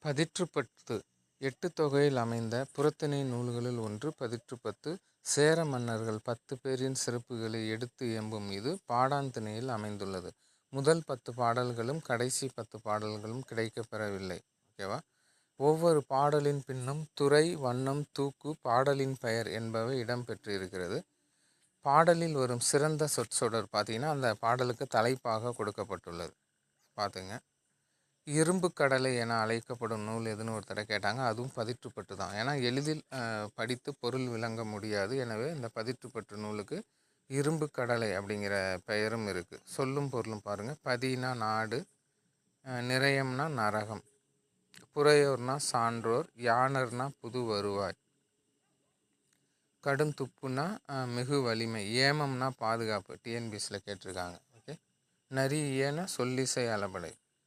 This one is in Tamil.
பதிற்றுப்பத்து எட்டு தொகையில் அமைந்த புறத்திணை நூல்களுள் ஒன்று பதிற்றுப்பத்து. சேர மன்னர்கள் 10 பேரின் சிறப்புகளை எடுத்து இயம்பும் இது பாடாண் திணையில் அமைந்துள்ளது. முதல் 10 பாடல்களும் கடைசி 10 பாடல்களும் கிடைக்கப் பெறவில்லை. ஓகேவா? ஒவ்வொரு பாடலின் பின்னும் துறை, வண்ணம், தூக்கு, பாடலின் பெயர் என்பவை இடம்பெற்றிருக்கிறது. பாடலில் வரும் சிறந்த சொற்றொடர் பார்த்தீங்கன்னா அந்த பாடலுக்கு தலைப்பாக கொடுக்கப்பட்டுள்ளது. பார்த்துங்க. இரும்பு கடலை என அழைக்கப்படும் நூல் எதுன்னு ஒருத்தரை கேட்டாங்க. அதுவும் பதிற்றுப்பத்து தான். ஏன்னா எளிதில் படித்து பொருள் விளங்க முடியாது. எனவே இந்த பதிற்றுப்பத்து நூலுக்கு இரும்பு கடலை அப்படிங்கிற பெயரும் இருக்குது. சொல்லும் பொருளும் பாருங்கள். பதினா நாடு, நிறையம்னா நரகம், புறையோர்னா சான்றோர், யானர்னா புது வருவாய், கடும் துப்புனா மிகு வலிமை, ஏமம்னா பாதுகாப்பு. டிஎன்பிஎஸ்சியில் கேட்டிருக்காங்க. ஓகே. நரி ஏன சொல்லிசை அளபடை.